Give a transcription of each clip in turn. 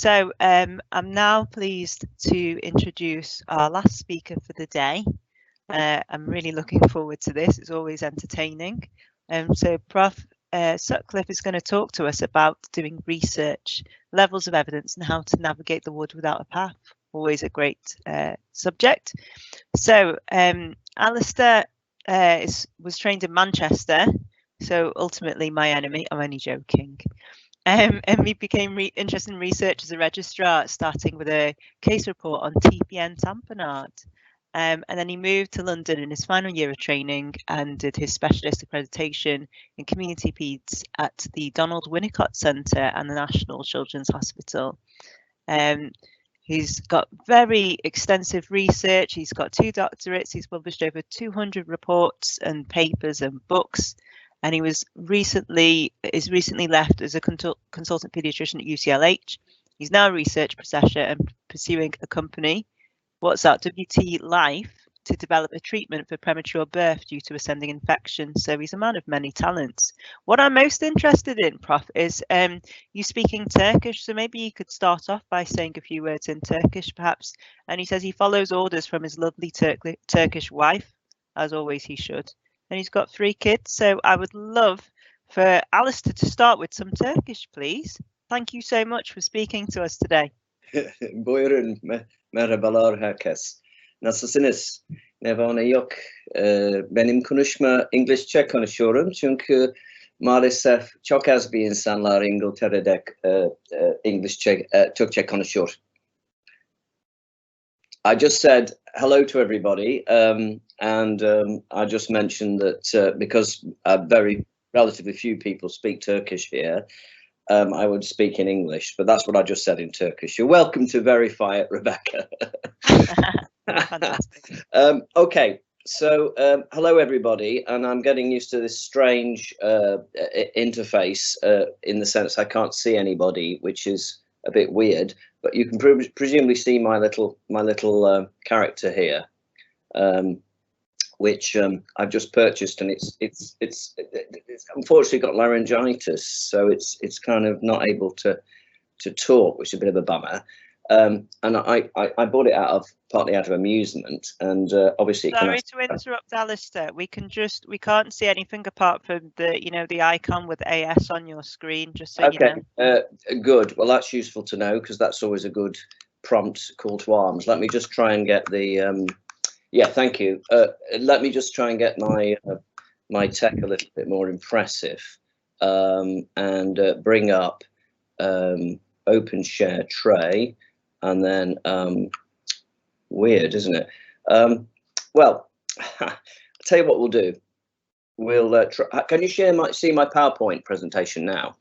I'm now pleased to introduce our last speaker for the day. I'm really looking forward to this. It's always entertaining. So Prof. Sutcliffe is going to talk to us about doing research, levels of evidence, and how to navigate the wood without a path. Always a great subject. So Alistair was trained in Manchester, so ultimately my enemy. I'm only joking. And he became interested in research as a registrar, starting with a case report on TPN tamponade. And then he moved to London in his final year of training and did his specialist accreditation in community peds at the Donald Winnicott Centre and the National Children's Hospital. He's got very extensive research. He's got 2 doctorates. He's published over 200 reports and papers and books. And he is recently left as a consultant paediatrician at UCLH. He's now a research professor and pursuing a company, what's that, WT Life, to develop a treatment for premature birth due to ascending infection. So he's a man of many talents. What I'm most interested in, Prof, is you speaking Turkish. So maybe you could start off by saying a few words in Turkish, perhaps. And he says he follows orders from his lovely Turkish wife, as always he should. And he's got 3 kids. So I would love for Alistair to start with some Turkish, please. Thank you so much for speaking to us today. Buyurun, merhabalar herkes. Nasılsınız? Ne var ne yok. Benim İngilizce konuşuyorum çünkü maalesef çok az bir insanlar İngiltere'de Türkçe konuşuyor. I just said hello to everybody, and I just mentioned that because relatively few people speak Turkish here, I would speak in English, but that's what I just said in Turkish. You're welcome to verify it, Rebecca. Okay, so hello everybody, and I'm getting used to this strange interface in the sense I can't see anybody, which is a bit weird, but you can presumably see my little character here, which I've just purchased, and it's unfortunately got laryngitis, so it's kind of not able to talk, which is a bit of a bummer. And I bought it partly out of amusement, and obviously. Sorry to interrupt, Alistair. We can't see anything apart from the icon with AS on your screen. Just so okay, you know. Good. Well, that's useful to know because that's always a good prompt call to arms. Let me just try and get the. Yeah, thank you. Let me just try and get my tech a little bit more impressive, and bring up open share tray. And then, weird, isn't it? Well, I'll tell you what we'll do. We'll try. Can you see my PowerPoint presentation now?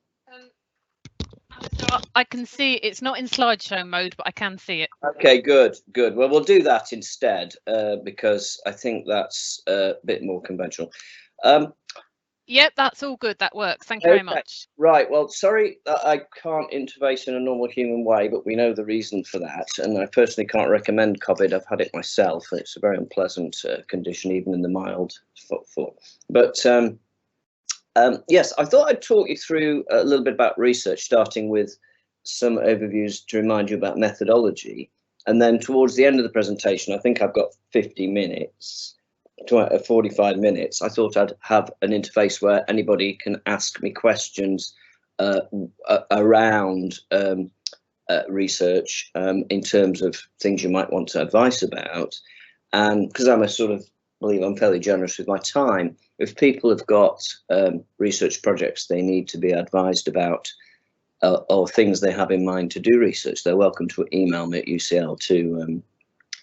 I can see it's not in slideshow mode, but I can see it. Okay, good. Well, we'll do that instead because I think that's a bit more conventional. Yep, that's all good. That works. Thank you very much. Right. Well, sorry that I can't interface in a normal human way, but we know the reason for that. And I personally can't recommend COVID. I've had it myself, and it's a very unpleasant condition, even in the mild form. But yes, I thought I'd talk you through a little bit about research, starting with some overviews to remind you about methodology. And then towards the end of the presentation, I think I've got 50 minutes. 45 minutes. I thought I'd have an interface where anybody can ask me questions around research in terms of things you might want advice about. And because I'm believe I'm fairly generous with my time, if people have got research projects they need to be advised about or things they have in mind to do research, they're welcome to email me at UCL to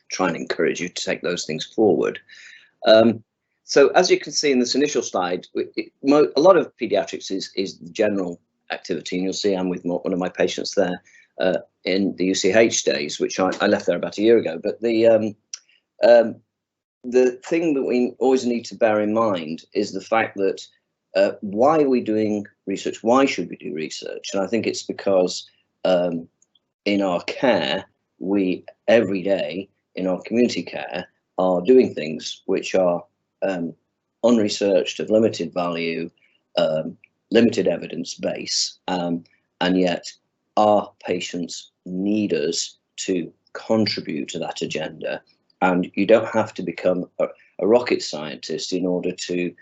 try and encourage you to take those things forward. So as you can see in this initial slide, a lot of paediatrics is general activity, and you'll see I'm with one of my patients there in the UCH days, which I left there about a year ago. But the thing that we always need to bear in mind is the fact that why are we doing research? Why should we do research? And I think it's because in our care, we every day in our community care are doing things which are unresearched, of limited value, limited evidence base, and yet our patients need us to contribute to that agenda, and you don't have to become a rocket scientist in order to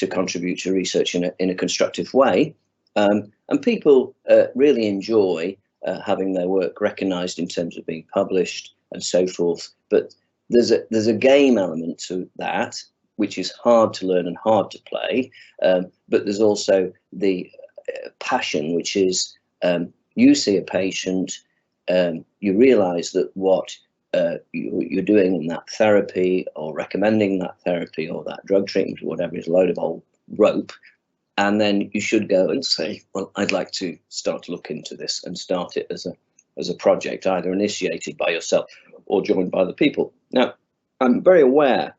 contribute to research in a constructive way. And people really enjoy having their work recognised in terms of being published and so forth. But there's a game element to that, which is hard to learn and hard to play. But there's also the passion, which is you see a patient, you realise that what you're doing in that therapy, or recommending that therapy or that drug treatment or whatever, is a load of old rope. And then you should go and say, well, I'd like to start to look into this, and start it as a project, either initiated by yourself or joined by the people. Now, I'm very aware,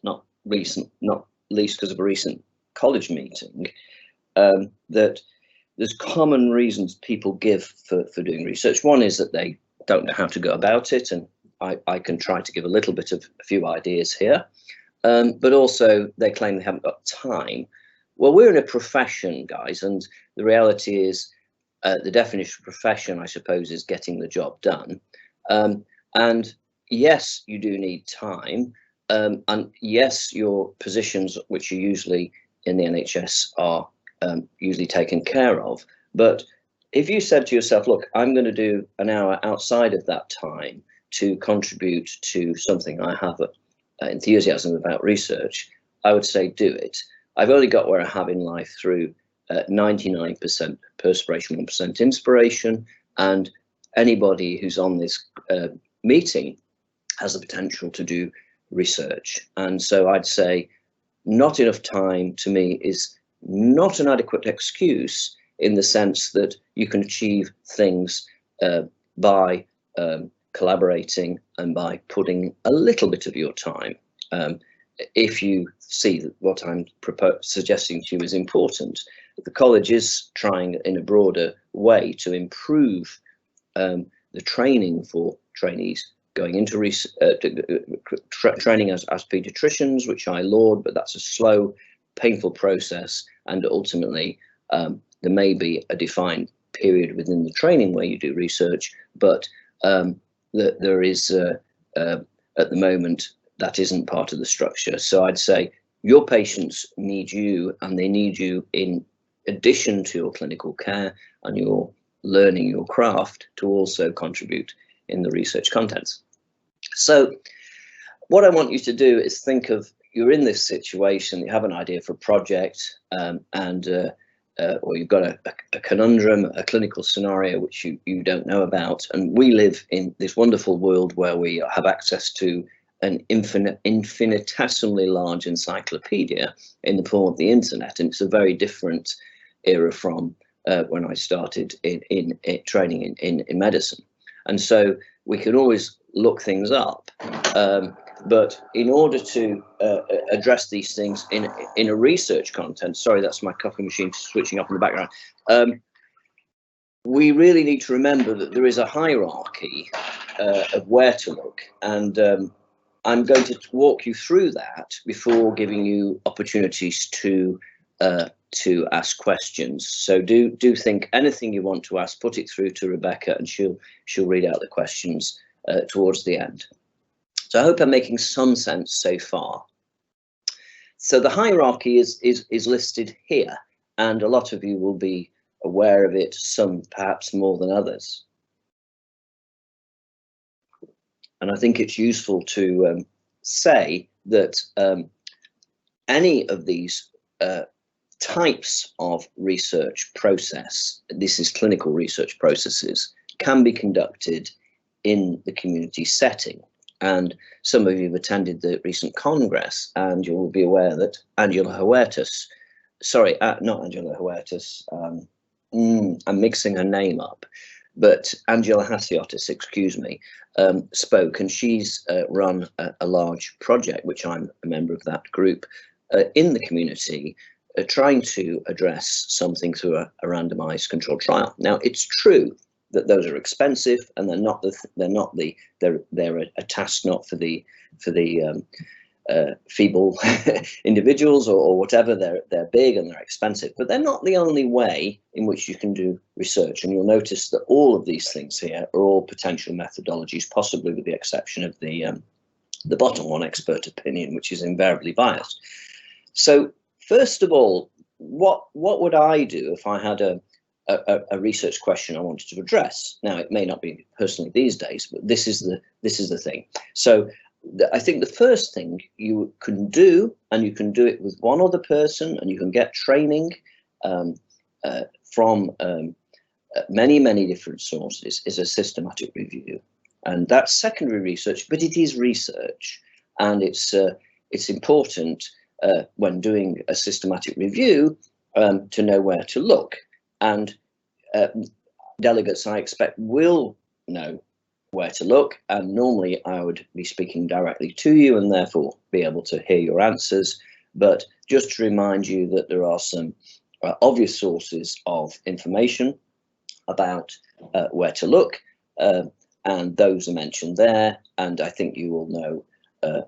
not least because of a recent college meeting, that there's common reasons people give for doing research. One is that they don't know how to go about it, and I can try to give a little bit of a few ideas here, but also they claim they haven't got time. Well, we're in a profession, guys, and the reality is the definition of profession, I suppose, is getting the job done. And yes, you do need time, and yes, your positions, which are usually in the NHS, are usually taken care of. But if you said to yourself, look, I'm going to do an hour outside of that time to contribute to something I have enthusiasm about research, I would say do it. I've only got where I have in life through 99% perspiration, 1% inspiration, and anybody who's on this meeting has the potential to do research. And so I'd say not enough time, to me, is not an adequate excuse, in the sense that you can achieve things by collaborating and by putting a little bit of your time. If you see that what I'm suggesting to you is important, the college is trying in a broader way to improve the training for trainees going into training as paediatricians, which I laud, but that's a slow, painful process, and ultimately there may be a defined period within the training where you do research, but there is at the moment that isn't part of the structure. So I'd say your patients need you, and they need you in addition to your clinical care and your learning your craft to also contribute in the research contents. So what I want you to do is think of, you're in this situation, you have an idea for a project, or you've got a conundrum, a clinical scenario which you don't know about. And we live in this wonderful world where we have access to an infinitesimally large encyclopedia in the form of the internet, and it's a very different era from when I started in training in medicine. And so we can always look things up, but in order to address these things in a research content, sorry, that's my coffee machine switching up in the background, we really need to remember that there is a hierarchy of where to look, and I'm going to walk you through that before giving you opportunities to ask questions. So do think anything you want to ask, put it through to Rebecca, and she'll read out the questions towards the end. So I hope I'm making some sense so far. So the hierarchy is listed here, and a lot of you will be aware of it, some perhaps more than others. And I think it's useful to say that any of these types of research process, this is clinical research processes, can be conducted in the community setting. And some of you have attended the recent Congress, and you will be aware that Angela Huertas, sorry, not Angela Huertas, I'm mixing her name up, but Angela Hasiotis, excuse me, spoke, and she's run a large project, which I'm a member of that group, in the community, trying to address something through a randomized controlled trial. Now, it's true that those are expensive, and they're a task not for the feeble individuals or whatever. They're big and they're expensive, but they're not the only way in which you can do research. And you'll notice that all of these things here are all potential methodologies, possibly with the exception of the bottom one, expert opinion, which is invariably biased. So first of all, what would I do if I had a research question I wanted to address? Now, it may not be personally these days, but this is the thing. So I think the first thing you can do, and you can do it with one other person, and you can get training from many different sources, is a systematic review. And that's secondary research, but it is research, and it's important when doing a systematic review to know where to look. And delegates, I expect, will know where to look, and normally I would be speaking directly to you and therefore be able to hear your answers. But just to remind you that there are some obvious sources of information about where to look, and those are mentioned there, and I think you will know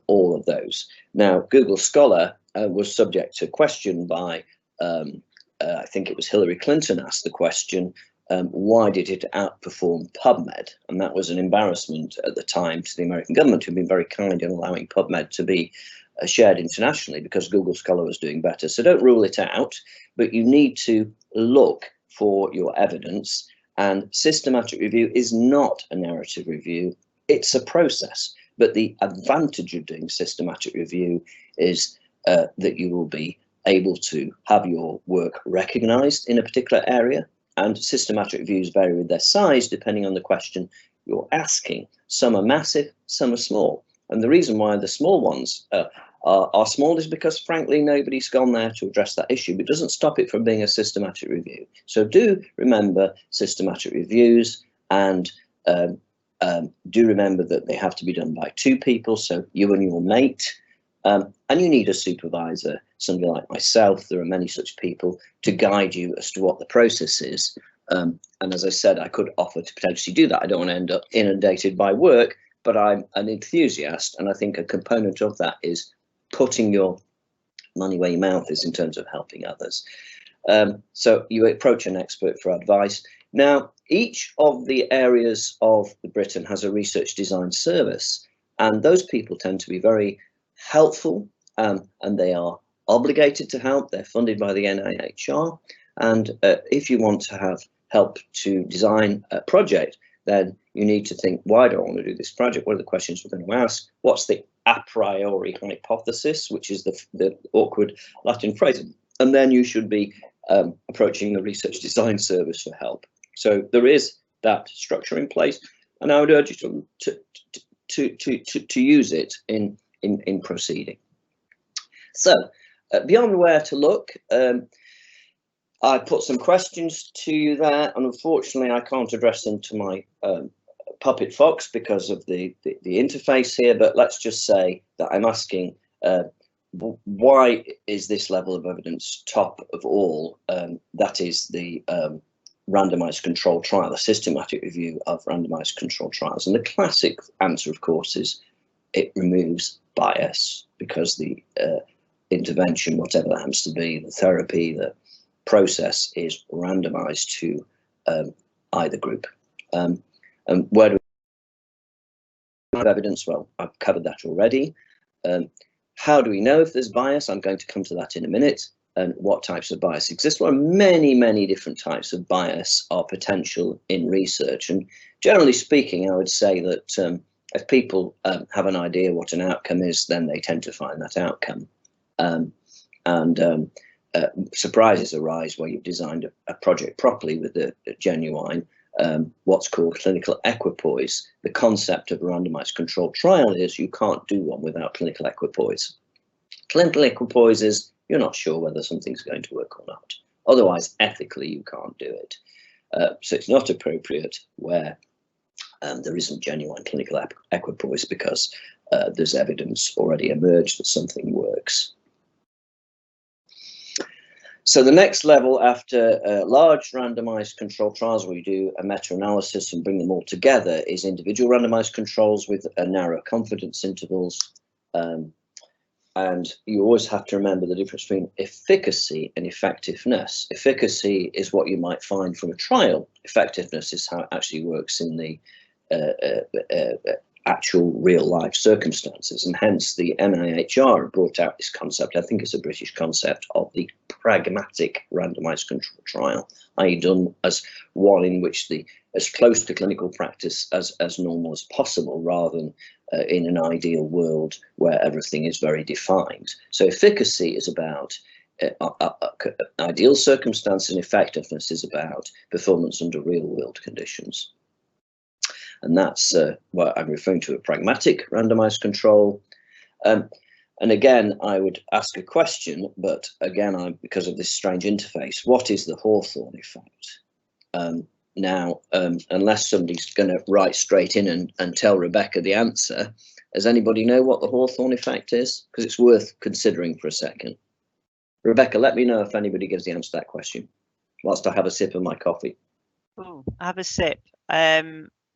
all of those. Now, Google Scholar was subject to question by, I think it was Hillary Clinton asked the question, why did it outperform PubMed? And that was an embarrassment at the time to the American government, who'd been very kind in allowing PubMed to be shared internationally because Google Scholar was doing better. So don't rule it out, but you need to look for your evidence. And systematic review is not a narrative review, it's a process. But the advantage of doing systematic review is that you will be able to have your work recognized in a particular area. And systematic reviews vary with their size depending on the question you're asking. Some are massive, some are small. And the reason why the small ones are small is because, frankly, nobody's gone there to address that issue, but it doesn't stop it from being a systematic review. So do remember systematic reviews, and do remember that they have to be done by two people, so you and your mate. And you need a supervisor, somebody like myself. There are many such people to guide you as to what the process is. And as I said, I could offer to potentially do that. I don't want to end up inundated by work, but I'm an enthusiast. And I think a component of that is putting your money where your mouth is in terms of helping others. So you approach an expert for advice. Now, each of the areas of Britain has a research design service, and those people tend to be very helpful, and they are obligated to help. They're funded by the NIHR, and if you want to have help to design a project, then you need to think, why do I want to do this project? What are the questions we're going to ask? What's the a priori hypothesis, which is the awkward Latin phrase? And then you should be approaching the research design service for help. So there is that structure in place, and I would urge you to use it in proceeding. So beyond where to look, I put some questions to you there, and unfortunately I can't address them to my puppet fox because of the interface here, but let's just say that I'm asking why is this level of evidence top of all? That is the randomized controlled trial, a systematic review of randomized controlled trials. And the classic answer, of course, is it removes bias, because the intervention, whatever that happens to be, the therapy, the process, is randomized to either group. And where do we have evidence? Well, I've covered that already. How do we know if there's bias? I'm going to come to that in a minute. And what types of bias exist? Well, many different types of bias are potential in research. And generally speaking, I would say that if people have an idea what an outcome is, then they tend to find that outcome. Surprises arise where you've designed a project properly with the genuine, what's called clinical equipoise. The concept of a randomized controlled trial is you can't do one without clinical equipoise. Clinical equipoise is you're not sure whether something's going to work or not. Otherwise, ethically, you can't do it. So it's not appropriate where there isn't genuine clinical equipoise, because there's evidence already emerged that something works. So the next level after large randomized controlled trials, where you do a meta-analysis and bring them all together, is individual randomized controls with narrow confidence intervals. And you always have to remember the difference between efficacy and effectiveness. Efficacy is what you might find from a trial. Effectiveness is how it actually works in the actual real life circumstances, and hence the NIHR brought out this concept. I think it's a British concept of the pragmatic randomized control trial, i.e. done as one in which the as close to clinical practice as normal as possible, rather than in an ideal world where everything is very defined. So efficacy is about ideal circumstance, and effectiveness is about performance under real world conditions. And that's what I'm referring to, a pragmatic randomized control. And again, I would ask a question, but again, because of this strange interface, what is the Hawthorne effect? Now, unless somebody's going to write straight in and tell Rebecca the answer, does anybody know what the Hawthorne effect is? Because it's worth considering for a second. Rebecca, let me know if anybody gives the answer to that question, whilst I have a sip of my coffee. Oh, have a sip.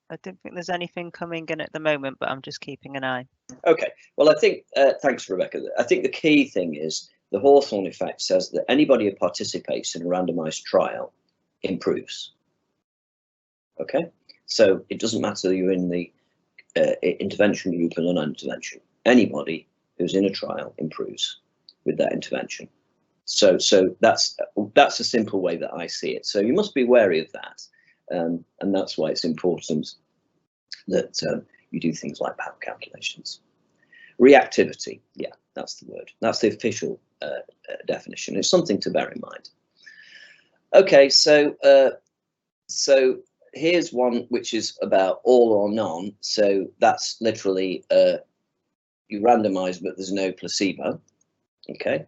I don't think there's anything coming in at the moment, but I'm just keeping an eye. Okay, well, I think, thanks, Rebecca. I think the key thing is the Hawthorne effect says that anybody who participates in a randomized trial improves. Okay, so it doesn't matter you're in the intervention group or non-intervention. Anybody who's in a trial improves with that intervention. So that's a simple way that I see it. So you must be wary of that. And that's why it's important that you do things like power calculations. Reactivity, yeah, that's the word. That's the official definition. It's something to bear in mind. Okay, so here's one which is about all or none. So that's literally you randomize, but there's no placebo. Okay,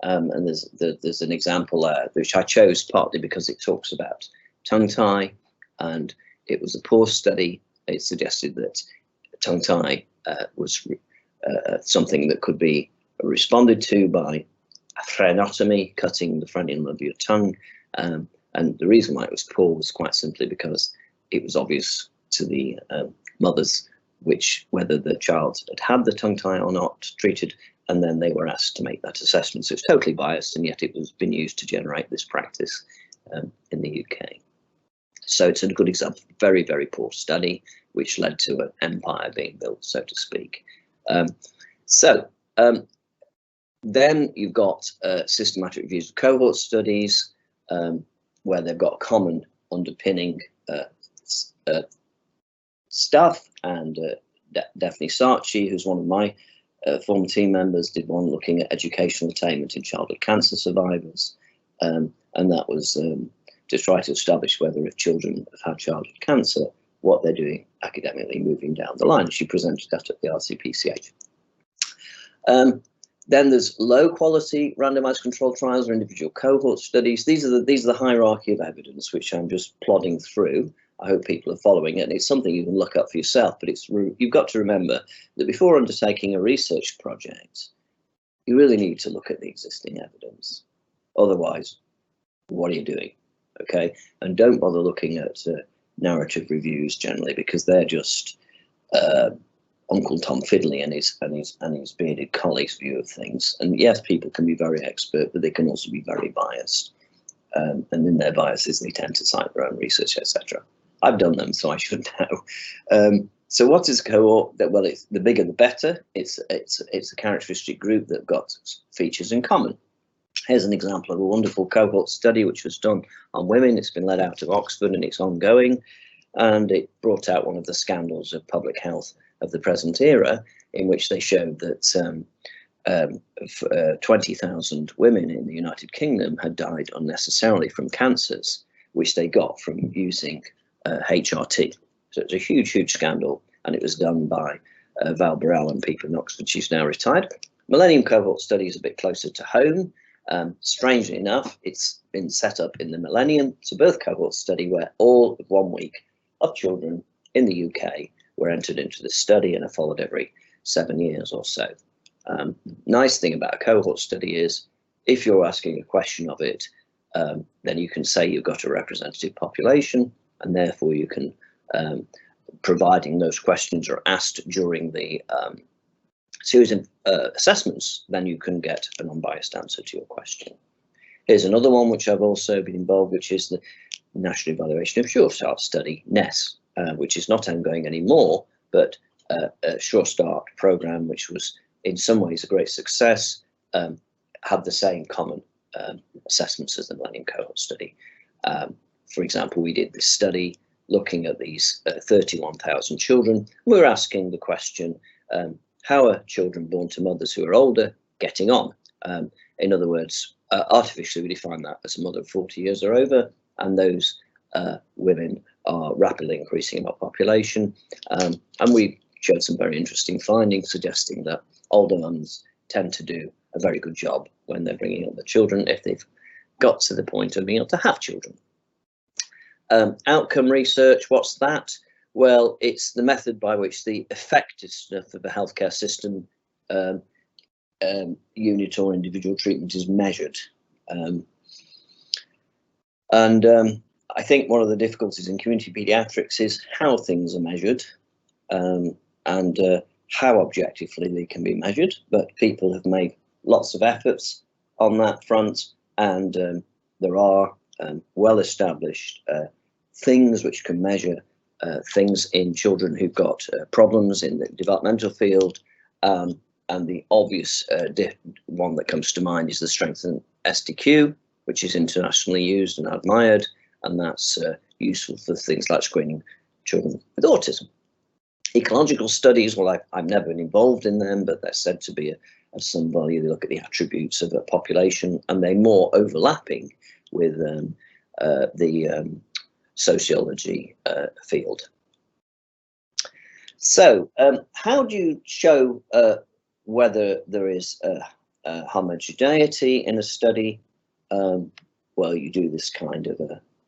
and there's an example there which I chose partly because it talks about tongue tie, and it was a poor study. It suggested that tongue tie was something that could be responded to by a frenotomy, cutting the frenulum of your tongue. And the reason why it was poor was quite simply because it was obvious to the mothers whether the child had the tongue tie or not treated, and then they were asked to make that assessment. So it's totally biased, and yet it was been used to generate this practice in the UK. So it's a good example, very, very poor study, which led to an empire being built, so to speak. Then you've got systematic reviews of cohort studies, where they've got common underpinning stuff. And Daphne Sarchi, who's one of my former team members, did one looking at educational attainment in childhood cancer survivors. And that was to try to establish whether if children have had childhood cancer, what they're doing academically moving down the line. She presented that at the RCPCH. Then there's low quality randomized controlled trials or individual cohort studies. These are the hierarchy of evidence, which I'm just plodding through. I hope people are following it, and it's something you can look up for yourself, but you've got to remember that before undertaking a research project, you really need to look at the existing evidence. Otherwise, what are you doing? Okay, and don't bother looking at narrative reviews generally, because they're just Uncle Tom Fiddley and his bearded colleague's view of things. And yes, people can be very expert, but they can also be very biased. And in their biases, they tend to cite their own research, etc. I've done them, so I should know. So what is a cohort? Well, it's the bigger the better. It's a characteristic group that got features in common. Here's an example of a wonderful cohort study which was done on women. It's been led out of Oxford and it's ongoing, and it brought out one of the scandals of public health of the present era, in which they showed that 20,000 women in the United Kingdom had died unnecessarily from cancers, which they got from using HRT. So it's a huge, huge scandal, and it was done by Val Burrell and people in Oxford. She's now retired. Millennium cohort study is a bit closer to home. Strangely enough, it's been set up in the Millennium. It's a birth cohort study where all of 1 week of children in the UK were entered into the study and are followed every 7 years or so. Nice thing about a cohort study is if you're asking a question of it, then you can say you've got a representative population, and therefore you can, providing those questions are asked during the series of assessments, then you can get an unbiased answer to your question. Here's another one which I've also been involved, which is the National Evaluation of Sure Start Study, NES, which is not ongoing anymore, but a Sure Start programme, which was in some ways a great success, had the same common assessments as the Millennium Cohort Study. For example, we did this study looking at these 31,000 children. We were asking the question, how are children born to mothers who are older getting on? In other words, artificially we define that as a mother of 40 years or over, and those women are rapidly increasing in our population. And we showed some very interesting findings suggesting that older mums tend to do a very good job when they're bringing up the children if they've got to the point of being able to have children. Outcome research, what's that? Well, it's the method by which the effectiveness of the healthcare system unit or individual treatment is measured. I think one of the difficulties in community paediatrics is how things are measured and how objectively they can be measured, but people have made lots of efforts on that front, and there are well-established things which can measure things in children who've got problems in the developmental field, and the obvious one that comes to mind is the strengthened SDQ, which is internationally used and admired, and that's useful for things like screening children with autism. Ecological studies, well, I've never been involved in them, but they're said to be of some value. They look at the attributes of a population, and they're more overlapping with the sociology field. So how do you show whether there is a homogeneity in a study? Well, you do this kind of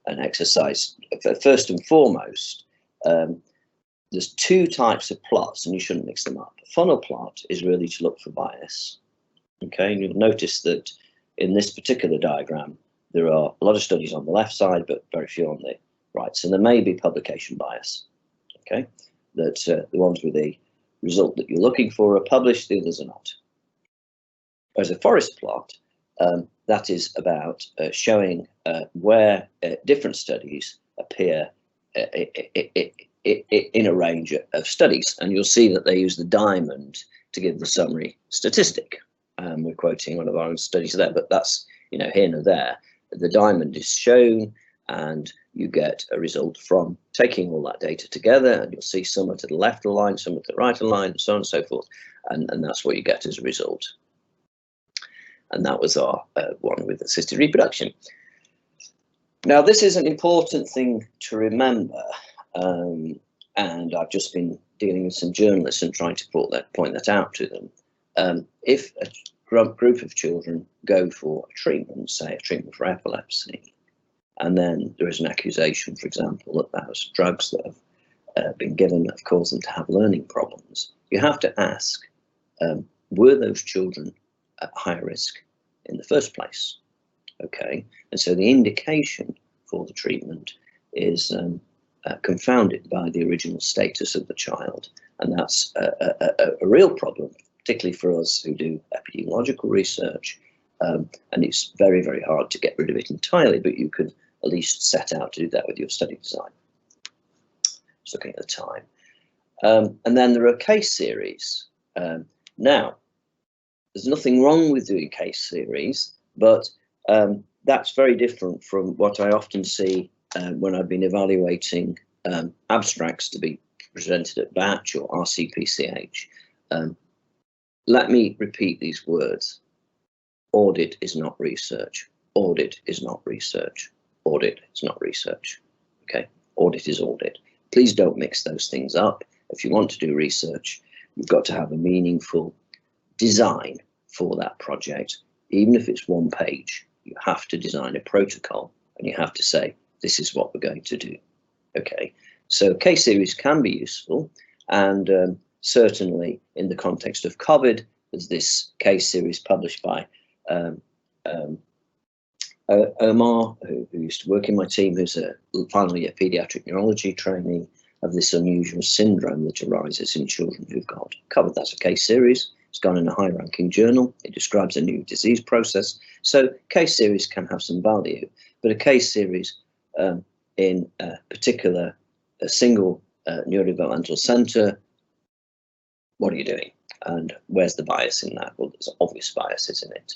an exercise. First and foremost, there's two types of plots, and you shouldn't mix them up. A funnel plot is really to look for bias. Okay, and you'll notice that in this particular diagram, there are a lot of studies on the left side, but very few on the right. So there may be publication bias. Okay, that the ones with the result that you're looking for are published, the others are not. Whereas a forest plot, that is about showing where different studies appear in a range of studies, and you'll see that they use the diamond to give the summary statistic. We're quoting one of our own studies there, but that's, you know, here and there. The diamond is shown, and you get a result from taking all that data together, and you'll see some are to the left of the line, some are to the right of the line, and so on and so forth, and that's what you get as a result. And that was our one with assisted reproduction. Now, this is an important thing to remember, and I've just been dealing with some journalists and trying to point that out to them. If a group of children go for a treatment, say a treatment for epilepsy, and then there is an accusation, for example, that those drugs that have been given have caused them to have learning problems, you have to ask, were those children at higher risk in the first place? Okay, and so the indication for the treatment is confounded by the original status of the child, and that's a real problem, particularly for us who do epidemiological research, and it's very, very hard to get rid of it entirely, but you could at least set out to do that with your study design. Just looking at the time. And then there are case series. Now, there's nothing wrong with doing case series, but that's very different from what I often see when I've been evaluating abstracts to be presented at Batch or RCPCH. Let me repeat these words. Audit is not research. Audit is not research. Audit is not research. Okay, audit is audit. Please don't mix those things up. If you want to do research, you've got to have a meaningful design for that project. Even if it's one page, you have to design a protocol, and you have to say, this is what we're going to do. Okay, so case series can be useful, and certainly in the context of COVID, there's this case series published by Omar, who used to work in my team, who's finally a paediatric neurology trainee, of this unusual syndrome that arises in children who've got COVID. That's a case series. It's gone in a high-ranking journal. It describes a new disease process. So case series can have some value, but a case series in a single neurodevelopmental centre, what are you doing? And where's the bias in that? Well, there's obvious biases in it.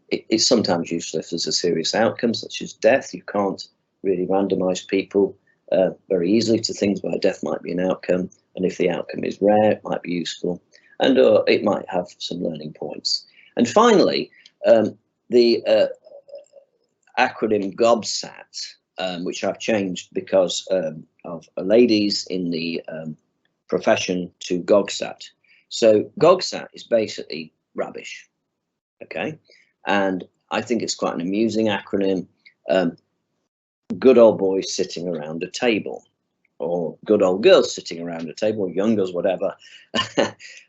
It's sometimes useful if there's a serious outcome, such as death. You can't really randomise people very easily to things where death might be an outcome. And if the outcome is rare, it might be useful. And it might have some learning points. And finally, the acronym GOBSAT, which I've changed because of ladies in the profession, to GOGSAT. So GOGSAT is basically rubbish, okay? And I think it's quite an amusing acronym. Good old boys sitting around a table, or good old girls sitting around a table, or young girls, whatever.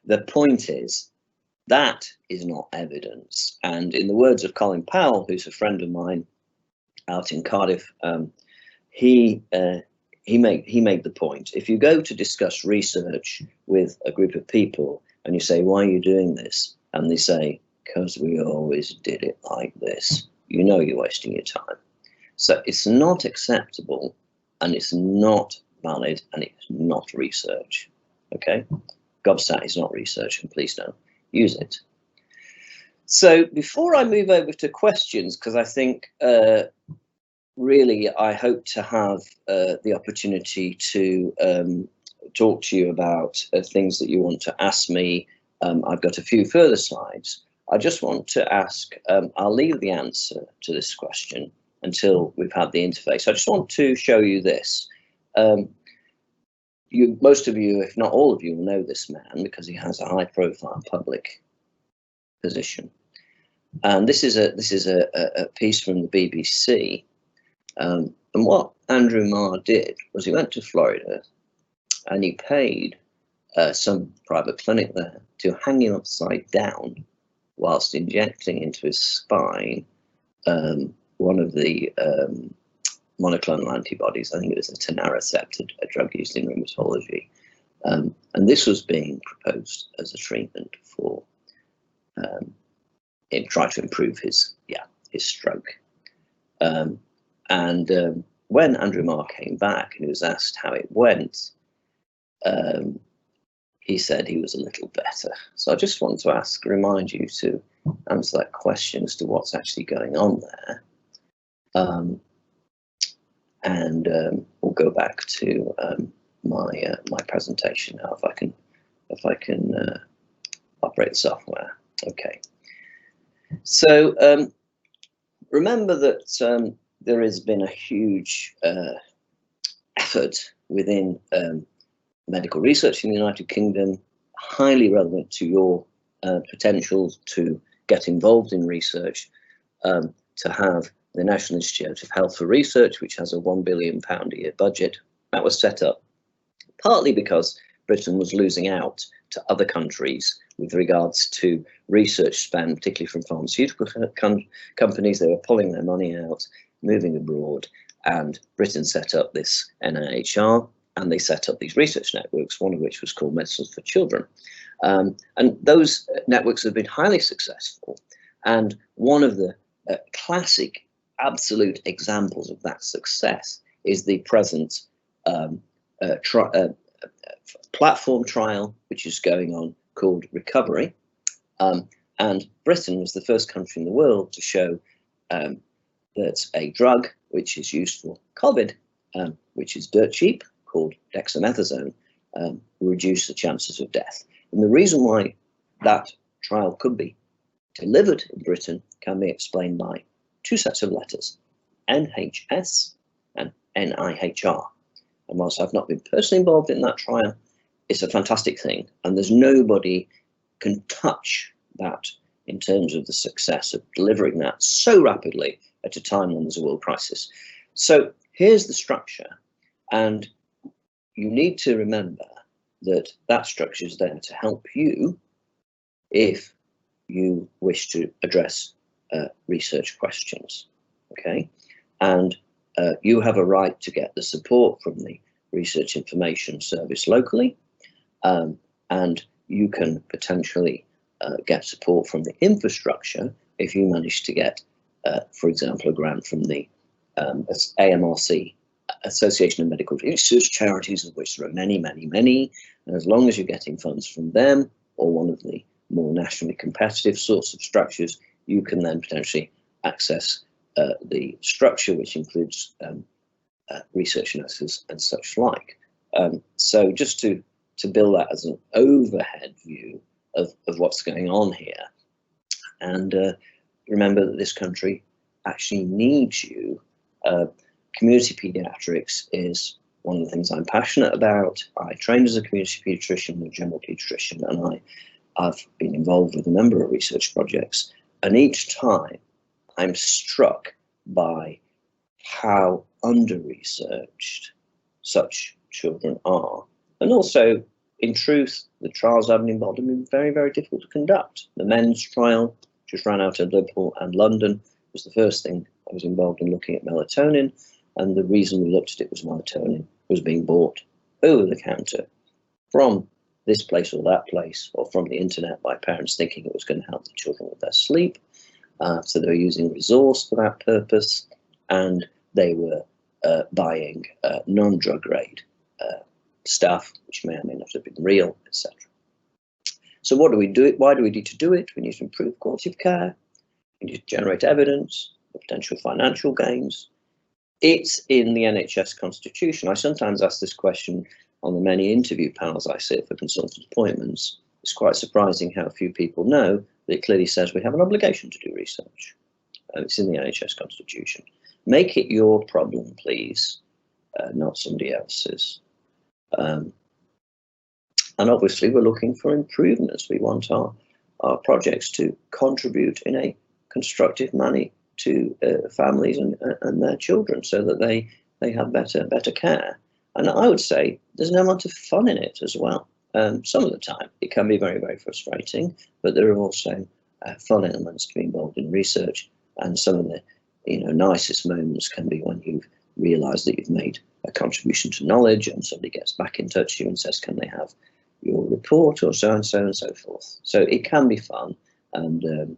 The point is, that is not evidence. And in the words of Colin Powell, who's a friend of mine out in Cardiff, he made the point: if you go to discuss research with a group of people and you say, why are you doing this? And they say, because we always did it like this, you know you're wasting your time. So it's not acceptable, and it's not valid, and it's not research. Okay, GOBSAT is not research, and please don't use it. So before I move over to questions, because I think really I hope to have the opportunity to talk to you about things that you want to ask me. I've got a few further slides. I just want to ask, I'll leave the answer to this question until we've had the interface. I just want to show you this. Most of you, if not all of you, will know this man because he has a high-profile public position. And this is a piece from the BBC. And what Andrew Marr did was he went to Florida and he paid some private clinic there to hang him upside down whilst injecting into his spine one of the monoclonal antibodies. I think it was a tanarecept, a drug used in rheumatology. And this was being proposed as a treatment for him trying to improve his stroke. When Andrew Marr came back and he was asked how it went, he said he was a little better. So I just want to remind you to answer that question as to what's actually going on there. We'll go back to my presentation now, if I can operate the software. Okay. So remember that there has been a huge effort within medical research in the United Kingdom, highly relevant to your potential to get involved in research, to have the National Institute of Health for Research, which has a £1 billion a year budget. That was set up partly because Britain was losing out to other countries with regards to research spend, particularly from pharmaceutical companies. They were pulling their money out, moving abroad, and Britain set up this NIHR, and they set up these research networks, one of which was called Medicines for Children. And those networks have been highly successful. And one of the classic absolute examples of that success is the present platform trial, which is going on, called Recovery. And Britain was the first country in the world to show that a drug which is used for COVID, which is dirt cheap, called dexamethasone, will reduce the chances of death. And the reason why that trial could be delivered in Britain can be explained by two sets of letters, NHS and NIHR. And whilst I've not been personally involved in that trial, it's a fantastic thing. And there's nobody can touch that in terms of the success of delivering that so rapidly at a time when there's a world crisis. So here's the structure. And you need to remember that that structure is there to help you if you wish to address research questions, okay? And you have a right to get the support from the Research Information Service locally, and you can potentially get support from the infrastructure if you manage to get, for example, a grant from the AMRC, Association of Medical Research Charities, of which there are many, many, many. And as long as you're getting funds from them or one of the more nationally competitive sorts of structures, you can then potentially access the structure, which includes research nurses and such like. So just to build that as an overhead view of what's going on here, and remember that this country actually needs you. Community paediatrics is one of the things I'm passionate about. I trained as a community paediatrician and a general paediatrician, and I've been involved with a number of research projects, and each time I'm struck by how under-researched such children are. And also, in truth, the trials I've been involved in have been very, very difficult to conduct. The men's trial, just ran out of Liverpool and London, was the first thing I was involved in looking at melatonin. And the reason we looked at it was melatonin was being bought over the counter from this place or that place, or from the internet by parents thinking it was going to help the children with their sleep. So they were using resource for that purpose, and they were buying non-drug grade stuff, which may or may not have been real, etc. So what do we do? Why do we need to do it? We need to improve quality of care. We need to generate evidence for potential financial gains. It's in the NHS constitution. I sometimes ask this question on the many interview panels I sit for consultant appointments. It's quite surprising how few people know that it clearly says we have an obligation to do research. It's in the NHS constitution. Make it your problem, please, not somebody else's. And obviously we're looking for improvements. We want our projects to contribute in a constructive manner to families and their children, so that they have better care. And I would say there's an element of fun in it as well. Some of the time it can be very, very frustrating, but there are also fun elements to be involved in research. And some of the nicest moments can be when you've realised that you've made a contribution to knowledge, and somebody gets back in touch with you and says, can they have your report, or so and so and so forth. So it can be fun, and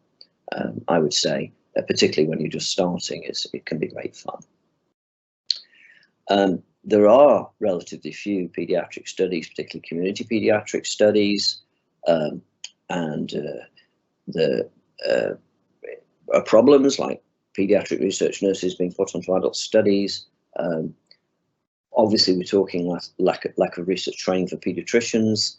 I would say, particularly when you're just starting, it can be great fun. There are relatively few paediatric studies, particularly community paediatric studies, and there are problems like paediatric research nurses being put onto adult studies. Obviously, we're talking lack of research training for paediatricians.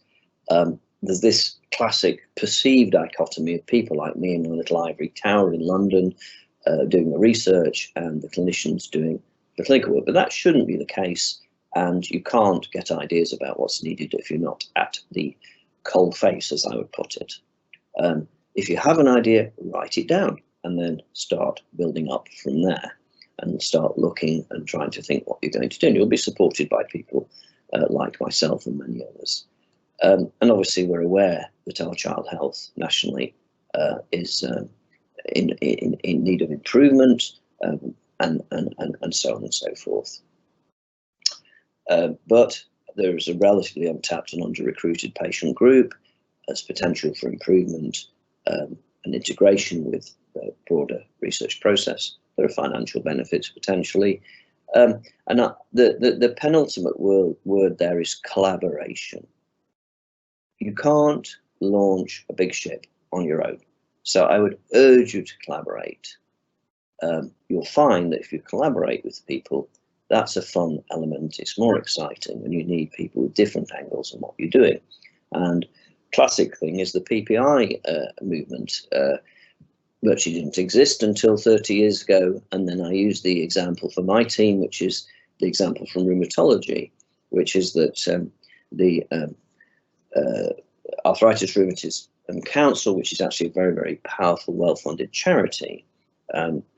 There's this classic perceived dichotomy of people like me in a little ivory tower in London doing the research and the clinicians doing the clinical work, but that shouldn't be the case, and you can't get ideas about what's needed if you're not at the coal face, as I would put it. If you have an idea, write it down and then start building up from there, and start looking and trying to think what you're going to do. And you'll be supported by people like myself and many others. And obviously we're aware that our child health nationally is in need of improvement, and so on and so forth. But there is a relatively untapped and under-recruited patient group. There's potential for improvement and integration with the broader research process. There are financial benefits potentially. And the penultimate word there is collaboration. You can't launch a big ship on your own. So I would urge you to collaborate. You'll find that if you collaborate with people, that's a fun element. It's more exciting when you need people with different angles on what you're doing. And classic thing is the PPI movement. Virtually didn't exist until 30 years ago. And then I used the example for my team, which is the example from rheumatology, which is that the Arthritis Rheumatism Council, which is actually a very, very powerful, well-funded charity,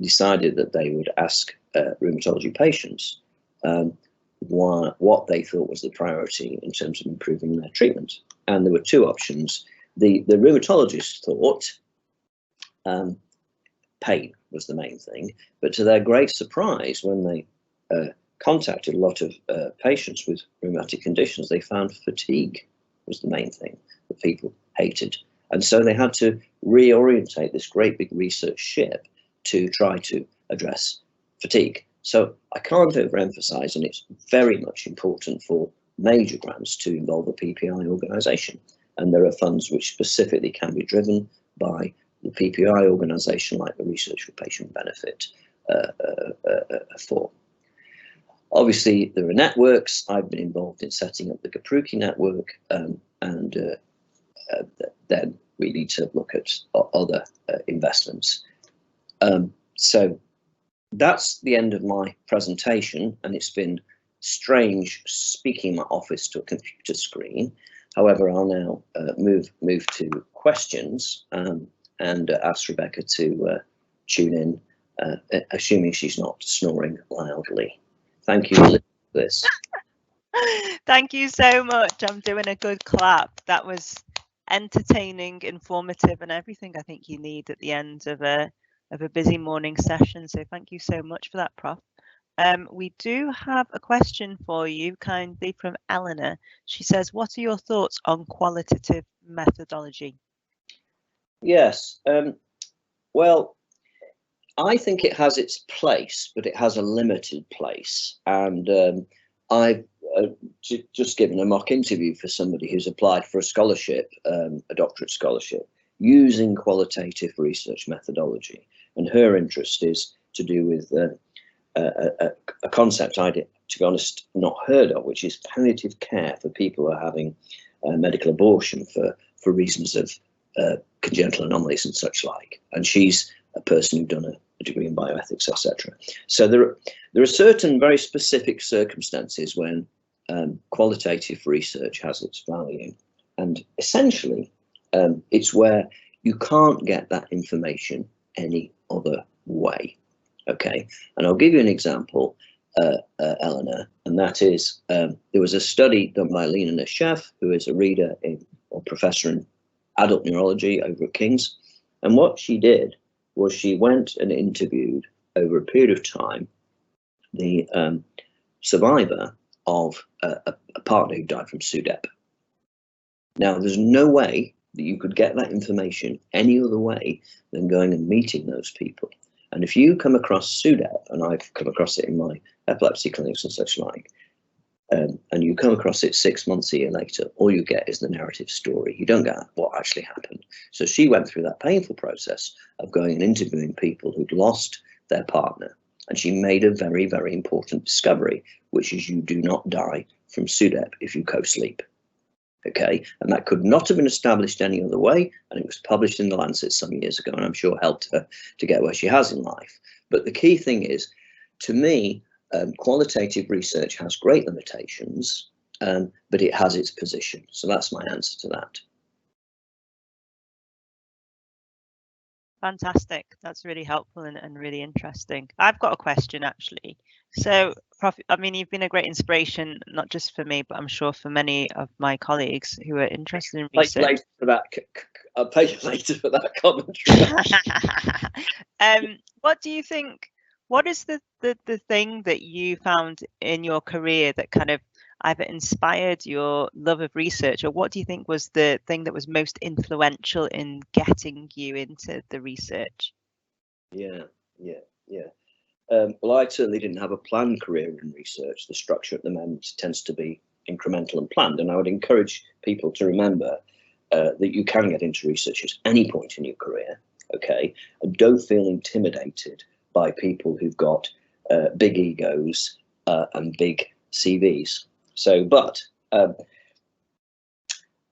decided that they would ask rheumatology patients what they thought was the priority in terms of improving their treatment. And there were two options. The rheumatologists thought pain was the main thing, but to their great surprise, when they contacted a lot of patients with rheumatic conditions, they found fatigue was the main thing. that people hated. And so they had to reorientate this great big research ship to try to address fatigue. So I can't overemphasize, and it's very much important for major grants to involve a PPI organisation. And there are funds which specifically can be driven by the PPI organisation, like the Research for Patient Benefit for. Obviously, there are networks. I've been involved in setting up the Gapruki network, and then we need to look at other investments. So that's the end of my presentation, and it's been strange speaking my office to a computer screen. However, I'll now move to questions and ask Rebecca to tune in, assuming she's not snoring loudly. Thank you for this. Thank you so much. I'm doing a good clap. That was entertaining, informative, and everything I think you need at the end of a busy morning session. So thank you so much for that, Prof. We do have a question for you, kindly from Eleanor. She says, what are your thoughts on qualitative methodology? Yes, well, I think it has its place, but it has a limited place. And I've just given a mock interview for somebody who's applied for a scholarship, a doctorate scholarship, using qualitative research methodology. And her interest is to do with a concept I'd, to be honest, not heard of, which is palliative care for people who are having medical abortion for reasons of congenital anomalies and such like. And she's a person who's done a degree in bioethics, etc. So there are certain very specific circumstances when qualitative research has its value, and essentially it's where you can't get that information any other way. Okay, and I'll give you an example, Eleanor, and that is there was a study done by Lena Neshev, who is a reader or professor in adult neurology over at King's, and what she did was she went and interviewed over a period of time the survivor of a partner who died from SUDEP. Now, there's no way that you could get that information any other way than going and meeting those people. And if you come across SUDEP, and I've come across it in my epilepsy clinics and such like, and you come across it 6 months, a year later, all you get is the narrative story. You don't get what actually happened. So she went through that painful process of going and interviewing people who'd lost their partner. And she made a very, very important discovery, which is you do not die from SUDEP if you co-sleep. Okay, and that could not have been established any other way, and it was published in the Lancet some years ago, and I'm sure helped her to get where she has in life. But the key thing is, to me, qualitative research has great limitations, but it has its position. So that's my answer to that. Fantastic. That's really helpful and really interesting. I've got a question, actually. So, Prof, I mean, you've been a great inspiration, not just for me, but I'm sure for many of my colleagues who are interested in research. Later for that, I'll pay you later for that commentary. What do you think? What is the thing that you found in your career that kind of either inspired your love of research, or what do you think was the thing that was most influential in getting you into the research? Yeah. Well, I certainly didn't have a planned career in research. The structure at the moment tends to be incremental and planned, and I would encourage people to remember that you can get into research at any point in your career, okay? And don't feel intimidated by people who've got big egos and big CVs. So, but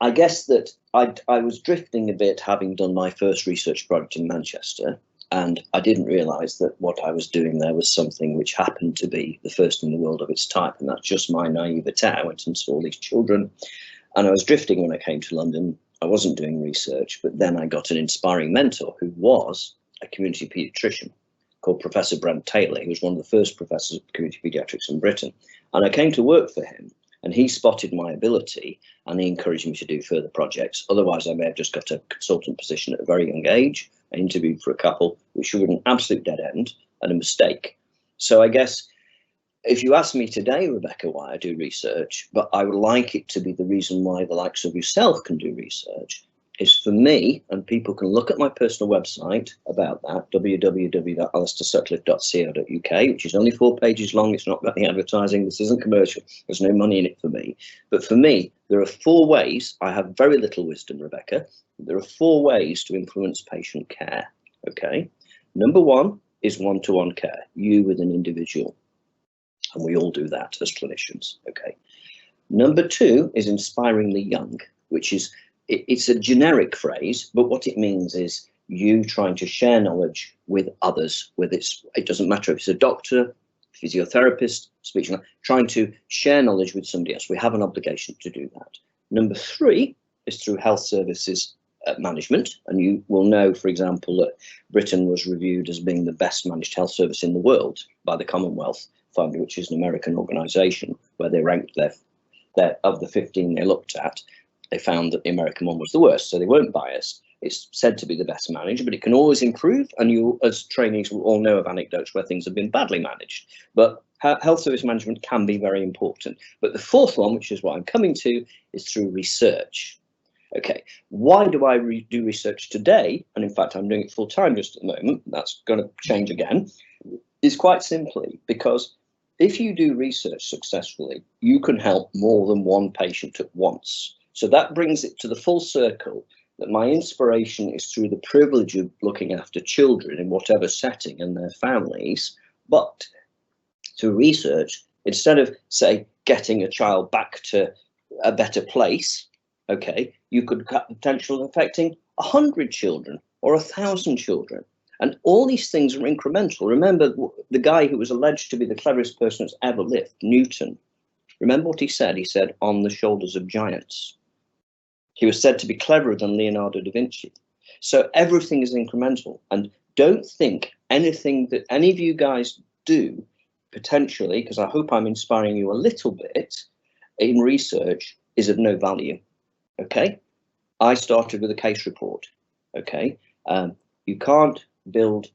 I guess that I was drifting a bit, having done my first research project in Manchester, and I didn't realise that what I was doing there was something which happened to be the first in the world of its type, and that's just my naivete. I went and saw these children, and I was drifting when I came to London. I wasn't doing research, but then I got an inspiring mentor who was a community paediatrician called Professor Brent Taylor. He was one of the first professors of community paediatrics in Britain. And I came to work for him, and he spotted my ability, and he encouraged me to do further projects. Otherwise, I may have just got a consultant position at a very young age. I interviewed for a couple, which were an absolute dead end and a mistake. So I guess if you ask me today, Rebecca, why I do research, but I would like it to be the reason why the likes of yourself can do research, is for me, and people can look at my personal website about that, www.alistairSutcliffe.co.uk, which is only 4 pages long. It's not got any advertising. This isn't commercial. There's no money in it for me. But for me, there are 4 ways. I have very little wisdom, Rebecca. There are 4 ways to influence patient care. Okay. Number 1 is one-to-one care, you with an individual. And we all do that as clinicians. Okay. Number 2 is inspiring the young, which is, it's a generic phrase, but what it means is you trying to share knowledge with others. It doesn't matter if it's a doctor, physiotherapist, speech, trying to share knowledge with somebody else. We have an obligation to do that. Number 3 is through health services management, and you will know, for example, that Britain was reviewed as being the best managed health service in the world by the Commonwealth Fund, which is an American organisation, where they ranked their of the 15 they looked at. They found that the American one was the worst, so they weren't biased. It's said to be the best managed, but it can always improve. And you, as trainees, will all know of anecdotes where things have been badly managed. But health service management can be very important. But the 4th one, which is what I'm coming to, is through research. Okay, why do I do research today? And in fact, I'm doing it full time just at the moment. That's going to change again. It's quite simply because if you do research successfully, you can help more than one patient at once. So that brings it to the full circle that my inspiration is through the privilege of looking after children in whatever setting and their families. But through research, instead of, say, getting a child back to a better place, okay, you could cut the potential of affecting 100 children or 1,000 children. And all these things are incremental. Remember the guy who was alleged to be the cleverest person who's ever lived, Newton. Remember what he said? He said, on the shoulders of giants. He was said to be cleverer than Leonardo da Vinci. So everything is incremental. And don't think anything that any of you guys do, potentially, because I hope I'm inspiring you a little bit, in research is of no value. Okay? I started with a case report. Okay? You can't build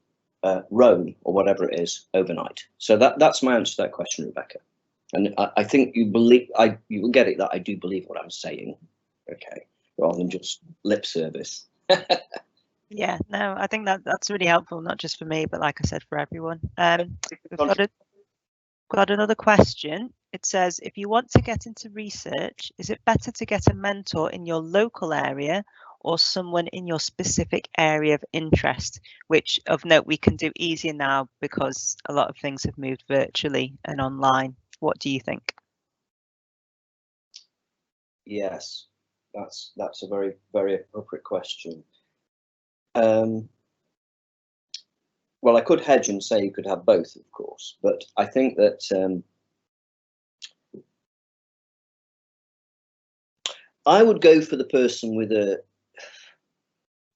Rome or whatever it is overnight. So that's my answer to that question, Rebecca. And I think you will get it that I do believe what I'm saying, okay, rather than just lip service. Yeah, no, I think that's really helpful, not just for me, but like I said, for everyone. We've got another question. It says, if you want to get into research, is it better to get a mentor in your local area or someone in your specific area of interest, which of note we can do easier now because a lot of things have moved virtually and online? What do you think? Yes, that's a very, very appropriate question. Well, I could hedge and say you could have both, of course, but I think that I would go for the person with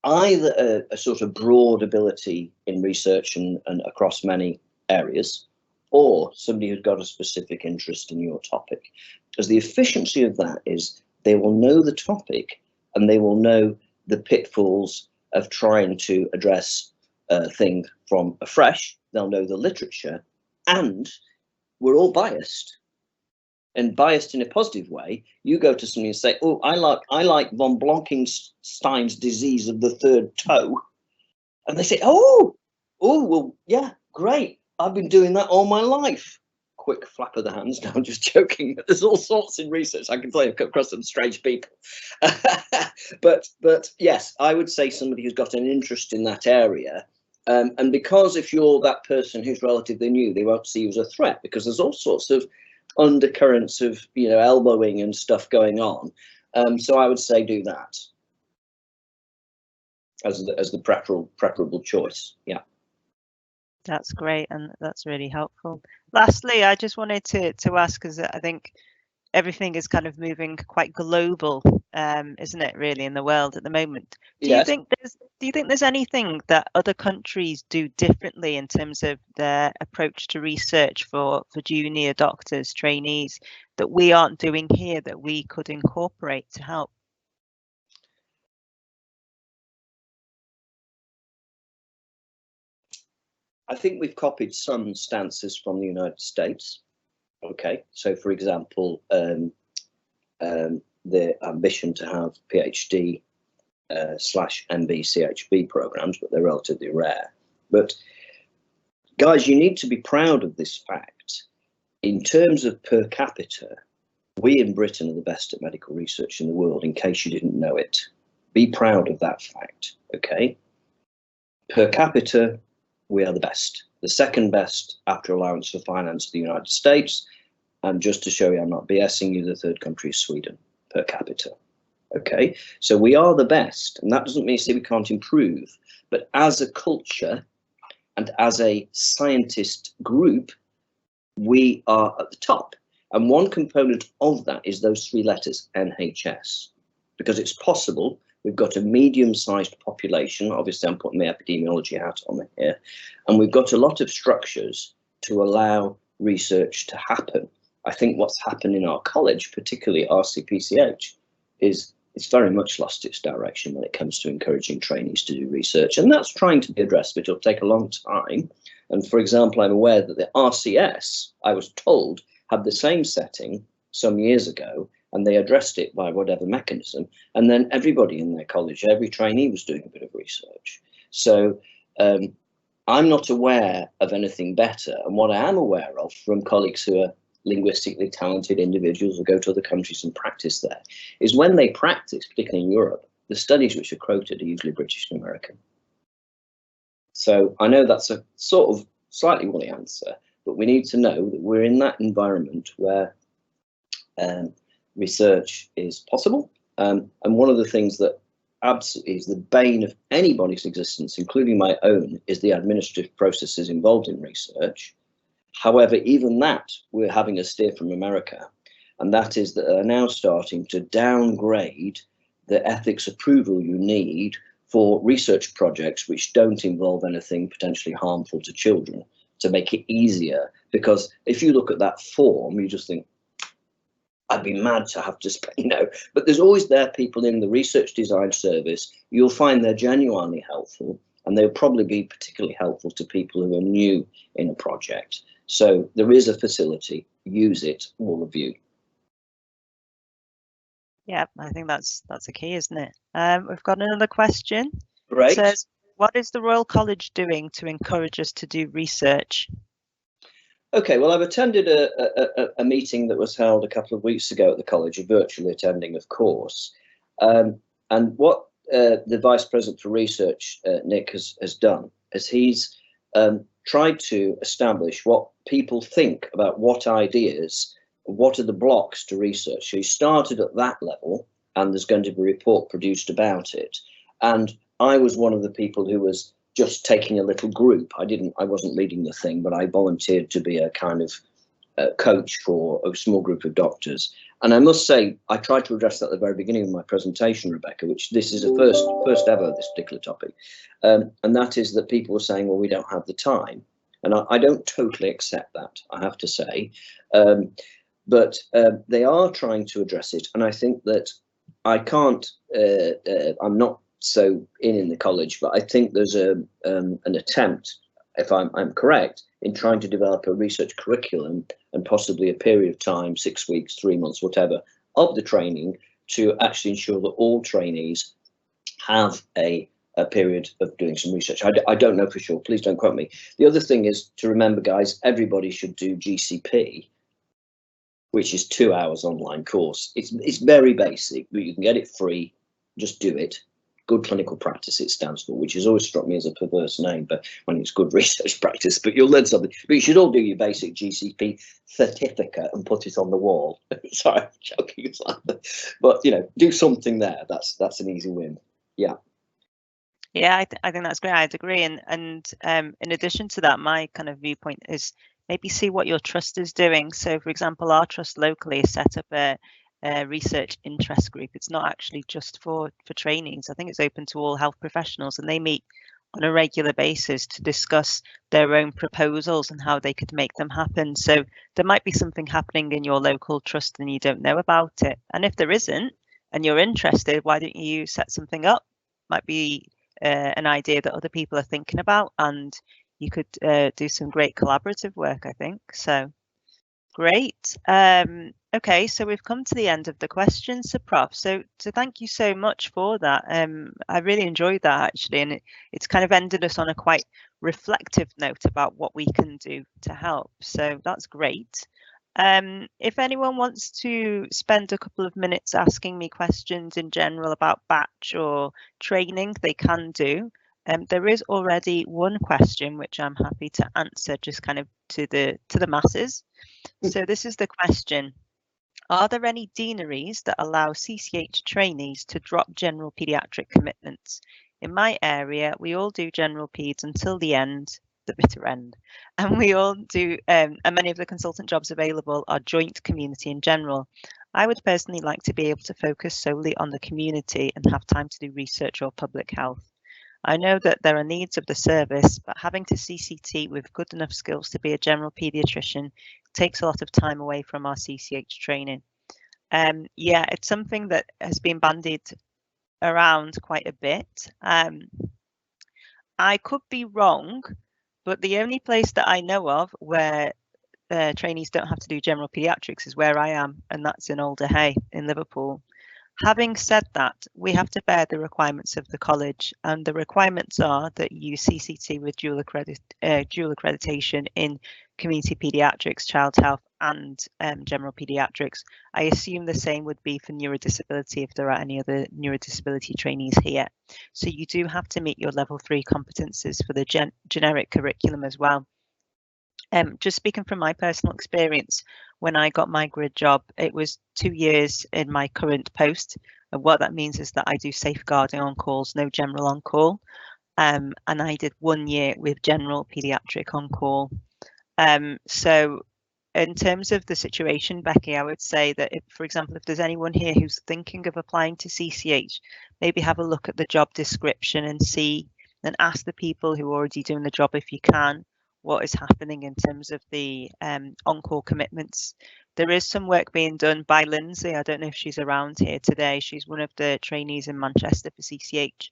either a sort of broad ability in research and across many areas, or somebody who's got a specific interest in your topic. Because the efficiency of that is they will know the topic and they will know the pitfalls of trying to address a thing from afresh. They'll know the literature, and we're all biased. And biased in a positive way. You go to somebody and say, oh, I like von Blankenstein's disease of the third toe. And they say, oh, well, yeah, great. I've been doing that all my life. Quick flap of the hands. No, I'm just joking. There's all sorts in research. I can tell you, I've come across some strange people. but yes, I would say somebody who's got an interest in that area. And because if you're that person who's relatively new, they won't see you as a threat, because there's all sorts of undercurrents of, you know, elbowing and stuff going on. So I would say do that as the preferable choice. Yeah. That's great, and that's really helpful. Lastly, I just wanted to ask, because I think everything is kind of moving quite global, isn't it, really, in the world at the moment? Do you think there's anything that other countries do differently in terms of their approach to research for junior doctors, trainees, that we aren't doing here that we could incorporate to help? I think we've copied some stances from the United States. Okay, so for example, the ambition to have PhD / MB/CHB programs, but they're relatively rare. But guys, you need to be proud of this fact. In terms of per capita, we in Britain are the best at medical research in the world, in case you didn't know it. Be proud of that fact, okay? Per capita, we are the best. The second best after allowance for finance, the United States. And just to show you I'm not BSing you, the third country is Sweden, per capita. Okay, so we are the best, and that doesn't mean to say we can't improve, but as a culture and as a scientist group, we are at the top. And one component of that is those three letters, NHS, because it's possible. We've got a medium-sized population. Obviously, I'm putting my epidemiology hat on here, and we've got a lot of structures to allow research to happen. I think what's happened in our college, particularly RCPCH, is it's very much lost its direction when it comes to encouraging trainees to do research, and that's trying to be addressed, but it'll take a long time. And for example, I'm aware that the RCS, I was told, had the same setting some years ago, and they addressed it by whatever mechanism, and then everybody in their college, every trainee was doing a bit of research. So I'm not aware of anything better, and what I am aware of from colleagues who are linguistically talented individuals who go to other countries and practice there, is when they practice, particularly in Europe, the studies which are quoted are usually British and American. So I know that's a sort of slightly woolly answer, but we need to know that we're in that environment where research is possible. And one of the things that absolutely is the bane of anybody's existence, including my own, is the administrative processes involved in research. However, even that we're having a steer from America, and that is that they're now starting to downgrade the ethics approval you need for research projects which don't involve anything potentially harmful to children, to make it easier. Because if you look at that form, you just think, I'd be mad to have to spend, you know, but there's always there people in the research design service, you'll find they're genuinely helpful, and they'll probably be particularly helpful to people who are new in a project. So there is a facility, use it, all of you. Yeah, I think that's a key, isn't it? We've got another question. Great. It says, what is the Royal College doing to encourage us to do research? Okay, well, I've attended a meeting that was held a couple of weeks ago at the college, virtually attending, of course. And what the Vice President for Research, Nick, has done is he's tried to establish what people think about what ideas, what are the blocks to research. So he started at that level, and there's going to be a report produced about it. And I was one of the people who was just taking a little group. I wasn't leading the thing, but I volunteered to be a kind of coach for a small group of doctors. And I must say, I tried to address that at the very beginning of my presentation, Rebecca, which this is a first ever, this particular topic. And that is that people were saying, well, we don't have the time. And I don't totally accept that, I have to say. But they are trying to address it. And I think that I can't, I'm not so in the college, but I think there's an attempt, if I'm correct, in trying to develop a research curriculum and possibly a period of time, 6 weeks, 3 months, whatever, of the training to actually ensure that all trainees have a period of doing some research. I don't know for sure, please don't quote me. The other thing is to remember, guys, everybody should do GCP, which is 2 hours online course. It's very basic, but you can get it free, just do it. Good clinical practice it stands for, which has always struck me as a perverse name, but when it's good research practice, but you'll learn something. But you should all do your basic GCP certificate and put it on the wall. Sorry, I'm joking, but you know, do something there. That's an easy win. Yeah. Yeah, I think that's great. I'd agree. And in addition to that, my kind of viewpoint is maybe see what your trust is doing. So, for example, our trust locally has set up a research interest group. It's not actually just for trainees. I think it's open to all health professionals, and they meet on a regular basis to discuss their own proposals and how they could make them happen. So there might be something happening in your local trust and you don't know about it. And if there isn't and you're interested, why don't you set something up? Might be an idea that other people are thinking about, and you could do some great collaborative work, I think. So Great. Okay, so we've come to the end of the questions, so Prof. So thank you so much for that. I really enjoyed that actually, and it's kind of ended us on a quite reflective note about what we can do to help. So that's great. If anyone wants to spend a couple of minutes asking me questions in general about batch or training, they can do. There is already one question which I'm happy to answer, just kind of to the masses. So this is the question. Are there any deaneries that allow CCH trainees to drop general paediatric commitments? In my area, we all do general peds until the end, the bitter end. And we all do, and many of the consultant jobs available are joint community in general. I would personally like to be able to focus solely on the community and have time to do research or public health. I know that there are needs of the service, but having to CCT with good enough skills to be a general paediatrician takes a lot of time away from our CCH training. Yeah, it's something that has been bandied around quite a bit. I could be wrong, but the only place that I know of where trainees don't have to do general paediatrics is where I am, and that's in Alderhay in Liverpool. Having said that, we have to bear the requirements of the college, and the requirements are that you CCT with dual accreditation in community paediatrics, child health, and general paediatrics. I assume the same would be for neurodisability if there are any other neurodisability trainees here. So you do have to meet your level 3 competences for the generic curriculum as well. Just speaking from my personal experience, when I got my grid job, it was 2 years in my current post. And what that means is that I do safeguarding on calls, no general on call. And I did 1 year with general paediatric on call. So in terms of the situation, Becky, I would say that if, for example, if there's anyone here who's thinking of applying to CCH, maybe have a look at the job description and see and ask the people who are already doing the job if you can, what is happening in terms of the on-call commitments. There is some work being done by Lindsay. I don't know if she's around here today. She's one of the trainees in Manchester for CCH.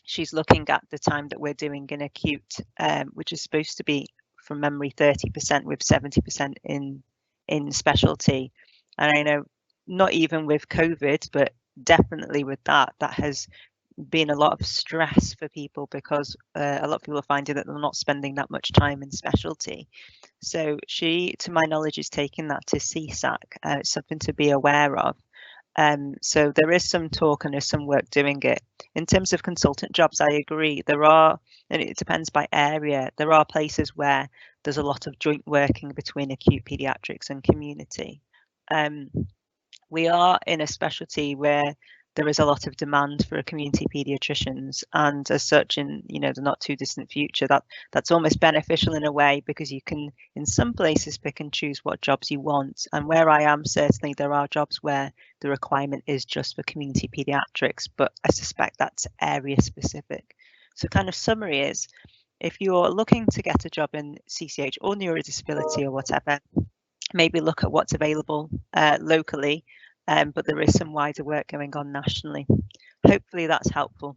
She's looking at the time that we're doing in acute, which is supposed to be, from memory, 30% with 70% in specialty. And I know not even with COVID, but definitely with that has been a lot of stress for people because a lot of people are finding that they're not spending that much time in specialty. So she, to my knowledge, is taking that to CSAC. It's something to be aware of. So there is some talk and there's some work doing it. In terms of consultant jobs, I agree. There are, and it depends by area, there are places where there's a lot of joint working between acute paediatrics and community. We are in a specialty where there is a lot of demand for community paediatricians, and as such, in the not too distant future, that's almost beneficial in a way, because you can in some places pick and choose what jobs you want. And where I am, certainly there are jobs where the requirement is just for community paediatrics, but I suspect that's area specific. So kind of summary is, if you're looking to get a job in CCH or neurodisability or whatever, maybe look at what's available locally. But there is some wider work going on nationally. Hopefully that's helpful.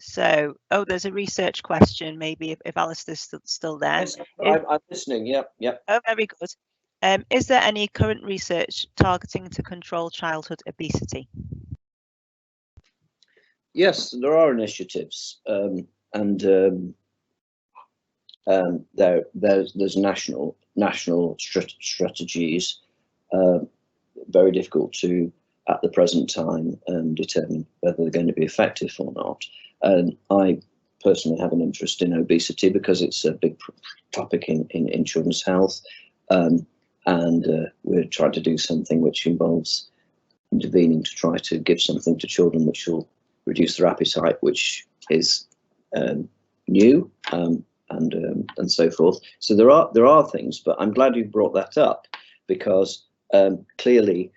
So, there's a research question, maybe if Alistair's still there. Yes, I'm listening, yep. Oh, very good. Is there any current research targeting to control childhood obesity? Yes, there are initiatives, and there's national strategies. Very difficult to, at the present time, determine whether they're going to be effective or not. And I personally have an interest in obesity because it's a big topic in children's health, and we're trying to do something which involves intervening to try to give something to children which will reduce their appetite, which is new. And so forth. So there are things, but I'm glad you brought that up, because clearly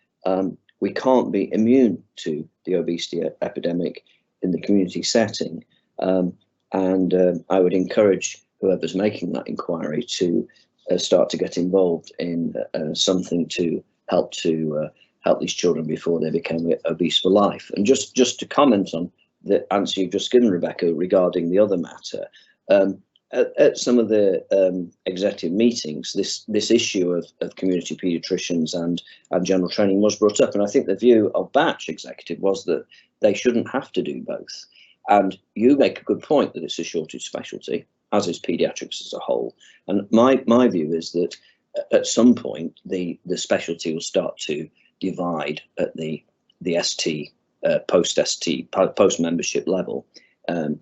we can't be immune to the obesity epidemic in the community setting. And I would encourage whoever's making that inquiry to start to get involved in something to help these children before they become obese for life. And just to comment on the answer you've just given, Rebecca, regarding the other matter. at some of the executive meetings, this issue of community paediatricians and general training was brought up, and I think the view of Batch executive was that they shouldn't have to do both. And you make a good point that it's a shortage specialty, as is paediatrics as a whole. And my view is that at some point the specialty will start to divide at the ST post membership level, and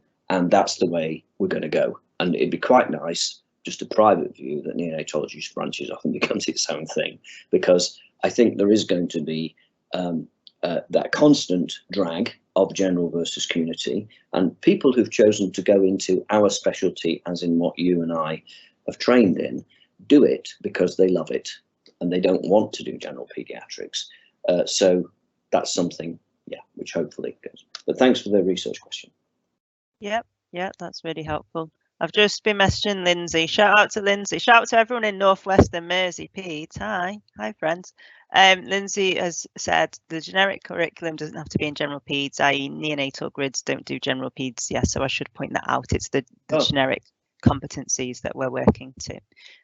that's the way we're going to go. And it'd be quite nice, just a private view, that neonatology branches often becomes its own thing, because I think there is going to be that constant drag of general versus community, and people who've chosen to go into our specialty, as in what you and I have trained in, do it because they love it and they don't want to do general paediatrics. So that's something, yeah, which hopefully goes. But thanks for the research question. Yep, yeah, that's really helpful. I've just been messaging Lindsay. Shout out to Lindsay. Shout out to everyone in Northwestern Mersey, Peds. Hi, friends. Lindsay has said the generic curriculum doesn't have to be in general peds, i.e. neonatal grids don't do general peds. Yes, so I should point that out. It's the generic competencies that we're working to.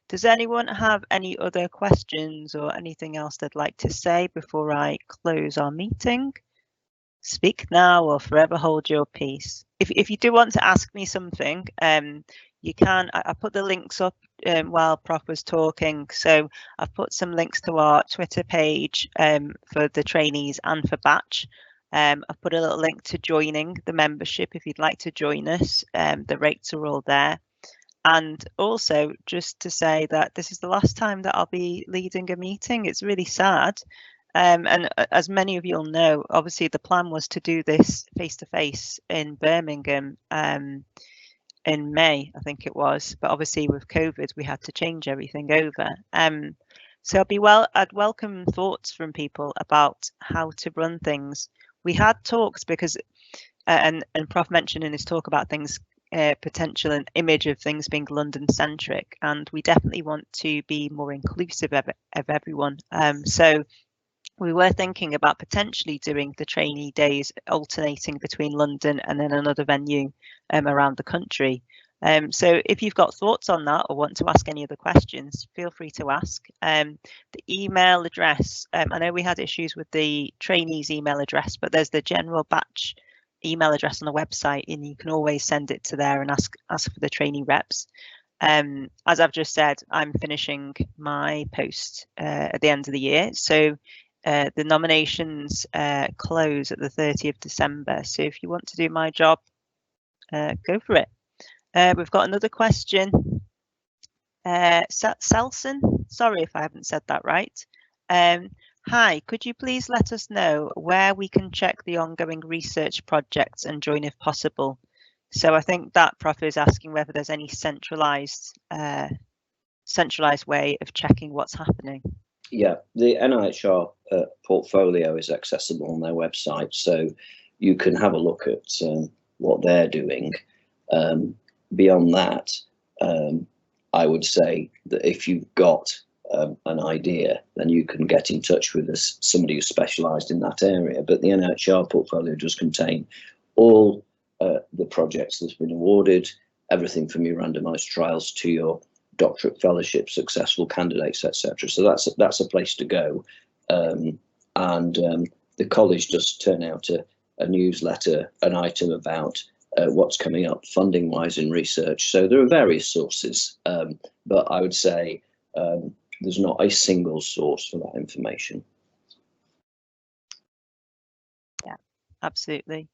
Does anyone have any other questions or anything else they'd like to say before I close our meeting? Speak now or forever hold your peace. If you do want to ask me something, you can. I put the links up while Prof was talking. So I've put some links to our Twitter page for the trainees and for Batch. I've put a little link to joining the membership if you'd like to join us. The rates are all there. And also just to say that this is the last time that I'll be leading a meeting. It's really sad. And as many of you will know, obviously the plan was to do this face-to-face in Birmingham in May, I think it was. But obviously with COVID, we had to change everything over. So I'd welcome thoughts from people about how to run things. We had talks because, and Prof mentioned in his talk about things, potential and image of things being London-centric, and we definitely want to be more inclusive of everyone. So we were thinking about potentially doing the trainee days alternating between London and then another venue around the country. So if you've got thoughts on that or want to ask any other questions, feel free to ask. The email address, I know we had issues with the trainees email address, but there's the general Batch email address on the website, and you can always send it to there and ask for the trainee reps. As I've just said, I'm finishing my post at the end of the year. So the nominations close at the 30th of December. So if you want to do my job, go for it. We've got another question. Selson, sorry if I haven't said that right. Hi, could you please let us know where we can check the ongoing research projects and join if possible? So I think that Prof is asking whether there's any centralized way of checking what's happening. Yeah, the NIHR portfolio is accessible on their website, so you can have a look at what they're doing. Beyond that, I would say that if you've got an idea, then you can get in touch with somebody who's specialised in that area. But the NIHR portfolio does contain all the projects that's been awarded, everything from your randomised trials to your doctorate fellowship, successful candidates, etc. So that's a place to go. And the college does turn out a newsletter, an item about what's coming up funding wise in research. So there are various sources, but I would say there's not a single source for that information. Yeah, absolutely.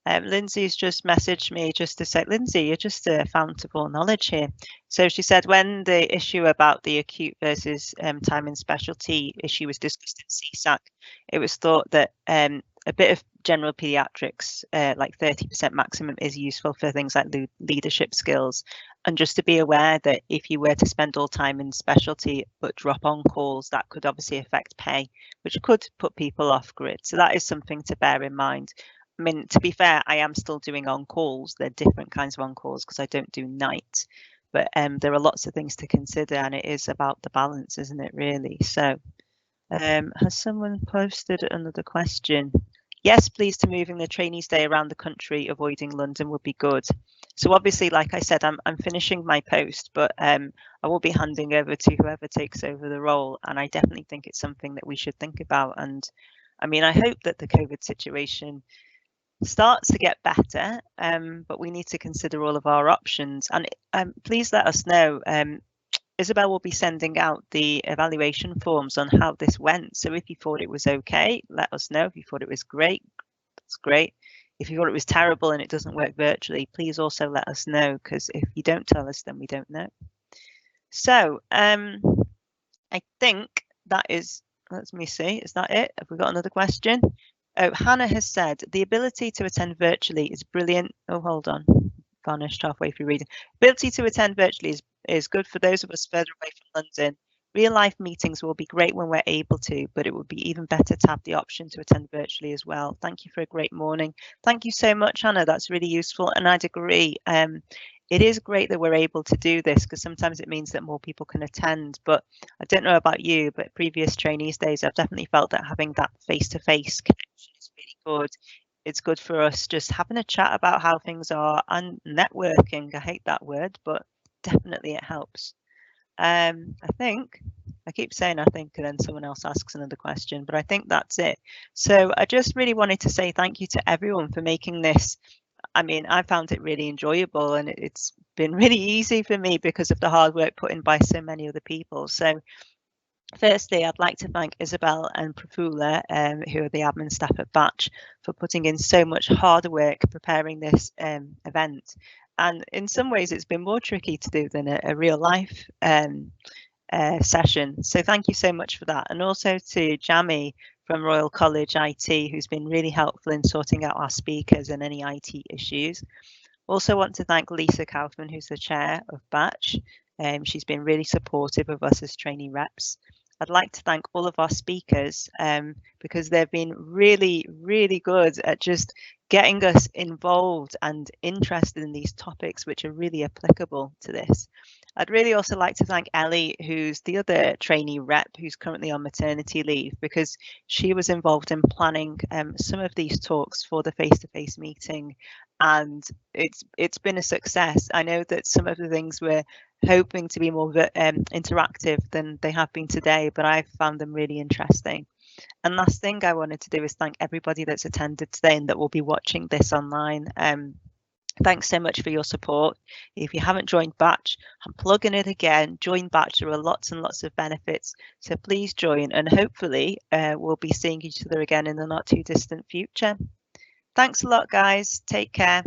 Lindsay's just messaged me just to say, Lindsay, you're just a fount of all knowledge here. So she said when the issue about the acute versus time and specialty issue was discussed at CSAC, it was thought that a bit of general paediatrics, like 30% maximum, is useful for things like leadership skills. And just to be aware that if you were to spend all time in specialty but drop on calls, that could obviously affect pay, which could put people off grid. So that is something to bear in mind. I mean, to be fair, I am still doing on-calls. They're different kinds of on-calls because I don't do night. But there are lots of things to consider, and it is about the balance, isn't it, really? So has someone posted another question? Yes, please to moving the Trainees Day around the country, avoiding London would be good. So obviously, like I said, I'm finishing my post, but I will be handing over to whoever takes over the role. And I definitely think it's something that we should think about. And I mean, I hope that the COVID situation starts to get better, but we need to consider all of our options. And please let us know. Isabel will be sending out the evaluation forms on how this went. So if you thought it was okay, let us know. If you thought it was great, that's great. If you thought it was terrible and it doesn't work virtually, please also let us know, because if you don't tell us, then we don't know. So I think that is, let me see, is that it? Have we got another question? Oh, Hannah has said, the ability to attend virtually is brilliant. Oh, hold on, vanished halfway through reading. Ability to attend virtually is good for those of us further away from London. Real life meetings will be great when we're able to, but it would be even better to have the option to attend virtually as well. Thank you for a great morning. Thank you so much, Hannah. That's really useful. And I'd agree. It is great that we're able to do this, because sometimes it means that more people can attend. But I don't know about you, but previous Trainees Days, I've definitely felt that having that face-to-face connection is really good. It's good for us just having a chat about how things are and networking. I hate that word, but definitely it helps. I think, I keep saying I think, and then someone else asks another question, but I think that's it. So I just really wanted to say thank you to everyone for making this. I mean, I found it really enjoyable, and it's been really easy for me because of the hard work put in by so many other people. So firstly, I'd like to thank Isabel and Prafula, who are the admin staff at Batch, for putting in so much hard work preparing this event. And in some ways, it's been more tricky to do than a real life session. So thank you so much for that. And also to Jamie from Royal College IT, who's been really helpful in sorting out our speakers and any IT issues. Also want to thank Lisa Kaufman, who's the chair of Batch. She's been really supportive of us as trainee reps. I'd like to thank all of our speakers because they've been really, really good at just getting us involved and interested in these topics, which are really applicable to this. I'd really also like to thank Ellie, who's the other trainee rep who's currently on maternity leave, because she was involved in planning some of these talks for the face-to-face meeting, and it's been a success. I know that some of the things we're hoping to be more interactive than they have been today, but I've found them really interesting. And last thing I wanted to do is thank everybody that's attended today and that will be watching this online. Thanks so much for your support. If you haven't joined Batch, I'm plugging it again. Join Batch. There are lots and lots of benefits. So please join, and hopefully we'll be seeing each other again in the not too distant future. Thanks a lot, guys. Take care.